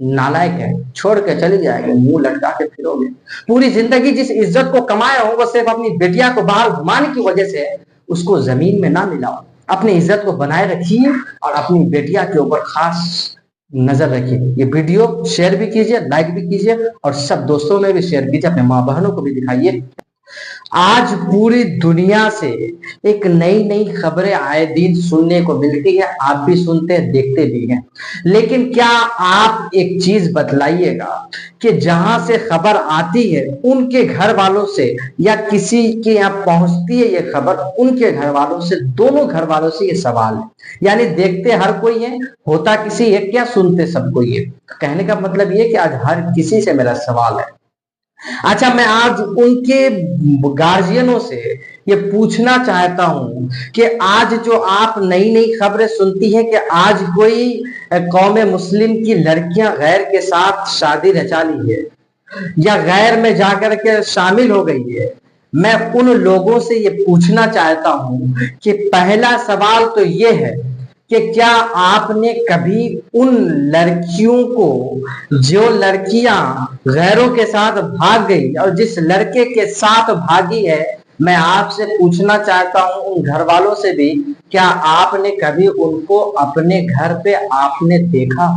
नालायक है, छोड़ के चली जाएगी, मुंह लटका के फिरोगे। पूरी जिंदगी जिस इज्जत को कमाए हो वो सिर्फ अपनी बेटिया को बाहर घुमाने की वजह से, उसको जमीन में ना मिलाओ। अपनी इज्जत को बनाए रखिए और अपनी बेटिया के ऊपर खास नजर रखिए। ये वीडियो शेयर भी कीजिए, लाइक भी कीजिए और सब दोस्तों में भी शेयर कीजिए, अपने माँ बहनों को भी दिखाइए। आज पूरी दुनिया से एक नई नई खबरें आए दिन सुनने को मिलती है, आप भी सुनते हैं, देखते भी हैं। लेकिन क्या आप एक चीज बतलाइएगा कि जहां से खबर आती है उनके घर वालों से या किसी के यहाँ पहुंचती है ये खबर उनके घर वालों से, दोनों घर वालों से ये सवाल है। यानी देखते हर कोई है, होता किसी है क्या, सुनते सब कोई है। कहने का मतलब ये कि आज हर किसी से मेरा सवाल है। अच्छा, मैं आज उनके गार्जियनों से ये पूछना चाहता हूं कि आज जो आप नई नई खबरें सुनती हैं कि आज कोई कौम मुस्लिम की लड़कियां गैर के साथ शादी रचा ली है या गैर में जाकर के शामिल हो गई है, मैं उन लोगों से ये पूछना चाहता हूं कि पहला सवाल तो ये है कि क्या आपने कभी उन लड़कियों को, जो लड़कियां गैरों के साथ भाग गई और जिस लड़के के साथ भागी है, मैं आपसे पूछना चाहता हूं उन घर वालों से भी, क्या आपने कभी उनको अपने घर पे आपने देखा?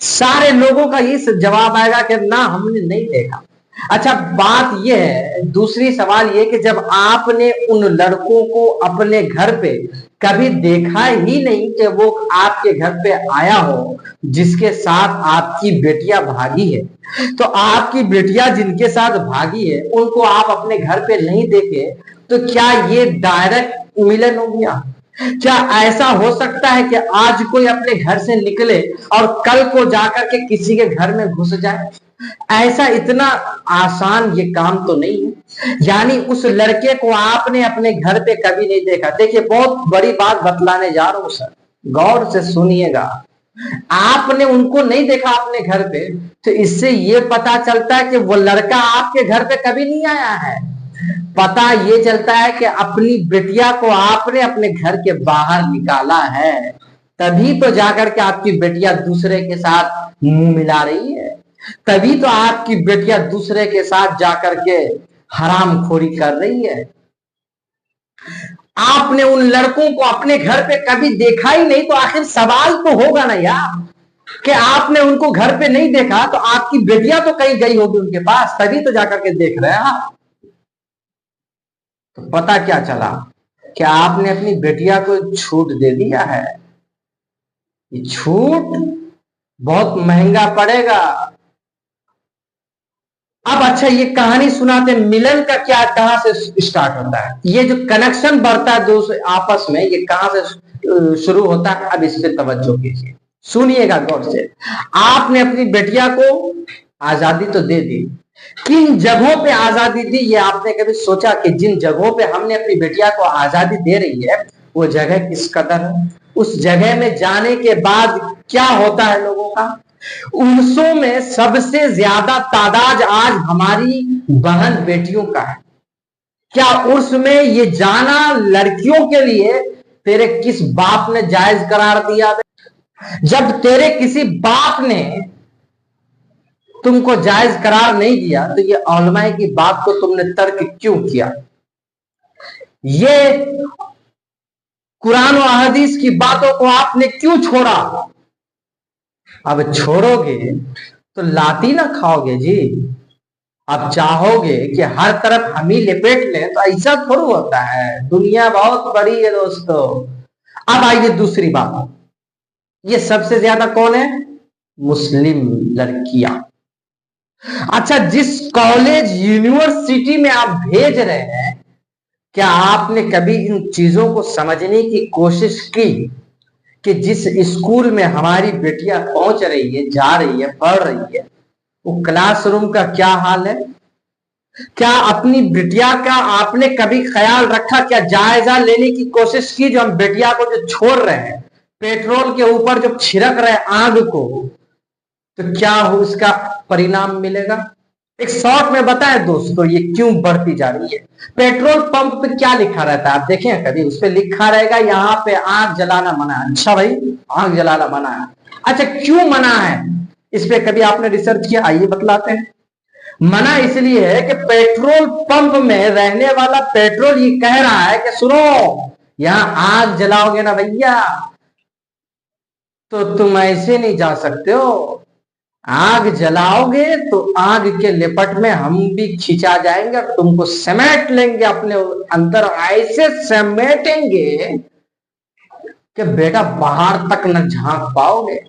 सारे लोगों का ये जवाब आएगा कि ना, हमने नहीं देखा। अच्छा, बात यह है, दूसरी सवाल ये कि जब आपने उन लड़कों को अपने घर पे कभी देखा ही नहीं कि वो आपके घर पे आया हो जिसके साथ आपकी बेटियां भागी है, तो आपकी बेटियां जिनके साथ भागी है उनको आप अपने घर पे नहीं देखे, तो क्या ये डायरेक्ट मिलन हो गया? क्या ऐसा हो सकता है कि आज कोई अपने घर से निकले और कल को जाकर के किसी के घर में घुस जाए? ऐसा इतना आसान ये काम तो नहीं है। यानी उस लड़के को आपने अपने घर पे कभी नहीं देखा। देखिए, बहुत बड़ी बात बतलाने जा रहा हूं सर, गौर से सुनिएगा। आपने उनको नहीं देखा अपने घर पे, तो इससे ये पता चलता है कि वो लड़का आपके घर पे कभी नहीं आया है। पता ये चलता है कि अपनी बेटिया को आपने अपने घर के बाहर निकाला है, तभी तो जाकर के आपकी बेटिया दूसरे के साथ मुंह मिला रही है, तभी तो आपकी बेटिया दूसरे के साथ जाकर के हरामखोरी कर रही है। आपने उन लड़कों को अपने घर पे कभी देखा ही नहीं, तो आखिर सवाल तो होगा ना यार कि आपने उनको घर पे नहीं देखा, तो आपकी बेटिया तो कहीं गई होगी उनके पास, तभी तो जाकर के देख रहे हैं आप। तो पता क्या चला कि आपने अपनी बेटिया को छूट दे दिया है। ये छूट बहुत महंगा पड़ेगा। अब अच्छा, ये कहानी सुनाते, मिलन का क्या, कहां से स्टार्ट होता है, ये जो कनेक्शन बढ़ता है दोस्त आपस में, ये कहां से शुरू होता है? अब इस पे तवज्जो कीजिए, सुनिएगा गौर से। आपने अपनी बेटिया को आजादी तो दे दी, किन जगहों पे आजादी दी ये आपने कभी सोचा कि जिन जगहों पे हमने अपनी बेटिया को आजादी दे रही है वो जगह किस कदर है? उस जगह में जाने के बाद क्या होता है लोगों का? उर्सों में सबसे ज्यादा तादाद आज हमारी बहन बेटियों का है। क्या उर्स में ये जाना लड़कियों के लिए तेरे किस बाप ने जायज करार दिया? जब तेरे किसी बाप ने तुमको जायज करार नहीं दिया, तो ये औलमाए की बात को तुमने तर्क क्यों किया? ये कुरान और हदीस की बातों को आपने क्यों छोड़ा? अब छोड़ोगे तो लाती ना खाओगे जी। अब चाहोगे कि हर तरफ हम ही लपेट लें, तो ऐसा थोड़ा होता है। दुनिया बहुत बड़ी है दोस्तों। अब आइए दूसरी बात, ये सबसे ज्यादा कौन है? मुस्लिम लड़कियां। अच्छा, जिस कॉलेज यूनिवर्सिटी में आप भेज रहे हैं, क्या आपने कभी इन चीजों को समझने की कोशिश की कि जिस स्कूल में हमारी बेटियां पहुंच रही है, जा रही है, पढ़ रही है, वो क्लासरूम का क्या हाल है? क्या अपनी बिटिया का आपने कभी ख्याल रखा? क्या जायजा लेने की कोशिश की? जो हम बेटिया को जो छोड़ रहे हैं, पेट्रोल के ऊपर जो छिड़क रहे आग को, तो क्या हो उसका परिणाम मिलेगा? एक शॉर्ट में बताएं दोस्तों, ये क्यों बढ़ती जा रही है? पेट्रोल पंप पे क्या लिखा रहता है, आप देखें कभी? उस पे लिखा रहेगा यहाँ पे आग जलाना मना है। अच्छा भाई, आग जलाना मना है। अच्छा, क्यों मना है? इस पे कभी आपने रिसर्च किया? आइए बतलाते हैं। मना इसलिए है कि पेट्रोल पंप में रहने वाला पेट्रोल ये कह रहा है कि सुनो, यहां आग जलाओगे ना भैया तो तुम ऐसे नहीं जा सकते हो। आग जलाओगे तो आग के लिपट में हम भी खिंचा जाएंगे और तुमको समेट लेंगे अपने अंदर, ऐसे समेटेंगे कि बेटा बाहर तक न झांक पाओगे।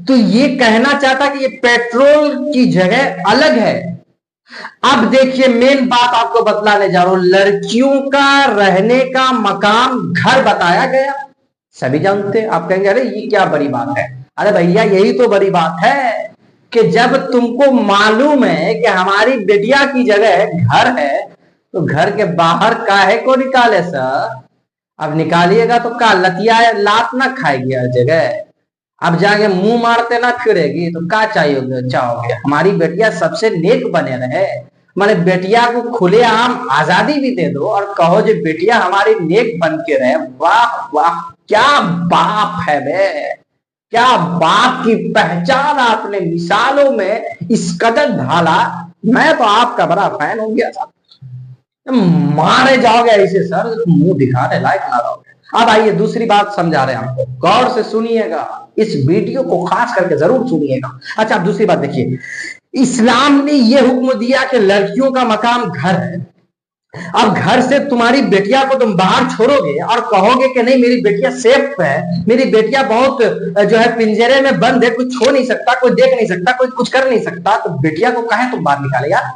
तो ये कहना चाहता कि ये पेट्रोल की जगह अलग है। अब देखिए मेन बात आपको बतलाने जा रहा हूं, लड़कियों का रहने का मकाम घर बताया गया। सभी जानते हैं। आप कहेंगे अरे ये क्या बड़ी बात है? अरे भैया यही तो बड़ी बात है कि जब तुमको मालूम है कि हमारी बेटिया की जगह घर है तो घर के बाहर काहे को निकाले सर? अब निकालिएगा तो का लतिया लात ना खाएगी हर जगह, अब जाके मुंह मारते ना फिरेगी तो क्या चाहिए चाहोगे? हमारी बेटिया सबसे नेक बने रहे, माने बेटिया को खुलेआम आजादी भी दे दो और कहो जो बेटिया हमारी नेक बन के रहे। वाह वाह, क्या बाप है बे, क्या बाप की पहचान आपने मिसालों में इस कदर ढाला। मैं तो आपका बड़ा फैन हो गया था। मारे जाओगे ऐसे सर, मुंह दिखाने लायक ना रहोगे। अब आइए दूसरी बात समझा रहे हैं आपको, गौर से सुनिएगा, इस वीडियो को खास करके जरूर सुनिएगा। अच्छा अब दूसरी बात देखिए, इस्लाम ने यह हुक्म दिया कि लड़कियों का मकाम घर है। अब घर से तुम्हारी बेटिया को तुम बाहर छोड़ोगे और कहोगे कि नहीं मेरी बेटिया सेफ है, मेरी बेटिया बहुत जो है पिंजरे में बंद है, कुछ छू नहीं सकता, कोई देख नहीं सकता, कोई कुछ कर नहीं सकता, तो बेटिया को कहे तुम बाहर निकाले यार?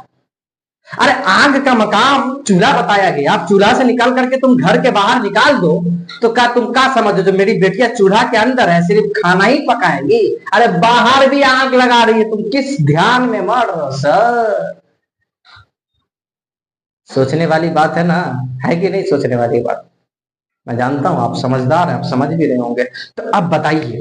अरे आग का मकाम चूल्हा बताया गया, आप चूल्हा से निकाल करके तुम घर के बाहर निकाल दो तो क्या तुम क्या समझो जो मेरी बेटिया चूल्हा के अंदर है सिर्फ खाना ही पकाएंगी? अरे बाहर भी आग लगा रही है, तुम किस ध्यान में मर रहे हो सर? सोचने वाली बात है ना, है कि नहीं सोचने वाली बात? मैं जानता हूं आप समझदार हैं, आप समझ भी रहे होंगे। तो अब बताइए,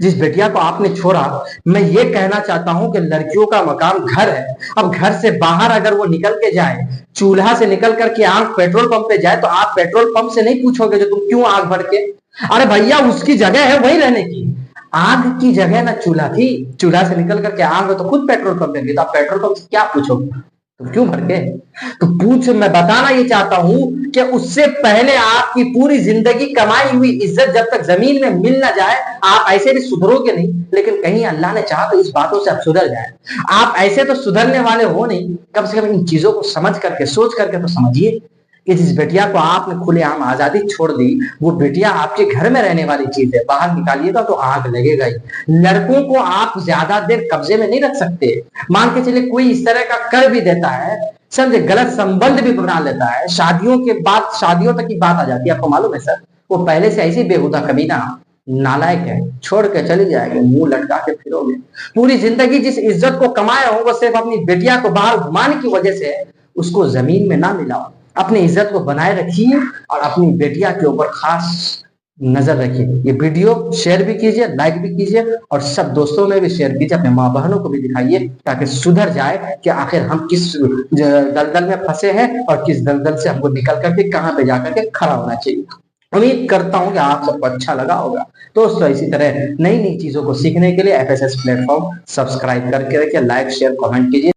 जिस बेटिया को आपने छोड़ा, मैं ये कहना चाहता हूं कि लड़कियों का मकाम घर है। अब घर से बाहर अगर वो निकल के जाए, चूल्हा से निकल करके आग पेट्रोल पंप पे जाए, तो आप पेट्रोल पंप से नहीं पूछोगे जो तुम क्यों आग भर के? अरे भैया उसकी जगह है वही रहने की, आग की जगह ना चूल्हा थी, चूल्हा से निकल करके आग तो खुद पेट्रोल पंप में, तो आप पेट्रोल पंप से क्या पूछोगे? तो क्यों भर के? तो पूछ, मैं बताना ये चाहता हूं कि उससे पहले आपकी पूरी जिंदगी कमाई हुई इज्जत जब तक जमीन में मिल ना जाए, आप ऐसे भी सुधरोगे नहीं। लेकिन कहीं अल्लाह ने चाहा तो इस बातों से आप सुधर जाए। आप ऐसे तो सुधरने वाले हो नहीं, कम से कम इन चीजों को समझ करके सोच करके तो समझिए कि जिस बेटिया को आपने खुलेआम आजादी छोड़ दी, वो बेटिया आपके घर में रहने वाली चीज है, बाहर निकालिएगा तो आग लगेगा ही। लड़कों को आप ज्यादा देर कब्जे में नहीं रख सकते। मान के चले कोई इस तरह का कर भी देता है, समझे, गलत संबंध भी बना लेता है, शादियों के बाद शादियों तक की बात आ जाती है, आपको मालूम है सर? वो पहले से ऐसी बेहुदा कमीना नालायक है, छोड़ के चली जाएगी, मुंह लटका के फिरोगे। पूरी जिंदगी जिस इज्जत को कमाया हो वो सिर्फ अपनी बेटिया को बाहर घुमाने की वजह से, उसको जमीन में ना मिलाओ। अपनी इज्जत को बनाए रखिए और अपनी बेटिया के ऊपर खास नजर रखिए। ये वीडियो शेयर भी कीजिए, लाइक भी कीजिए और सब दोस्तों में भी शेयर कीजिए, अपने माँ बहनों को भी दिखाइए ताकि सुधर जाए कि आखिर हम किस दलदल में फंसे हैं और किस दलदल से हमको निकल करके कहाँ पे जाकर के खड़ा होना चाहिए। उम्मीद करता हूं कि आप सबको अच्छा लगा होगा। दोस्तों इसी तरह नई नई चीजों को सीखने के लिए FSS प्लेटफॉर्म सब्सक्राइब करके रखिए, लाइक शेयर कमेंट कीजिए।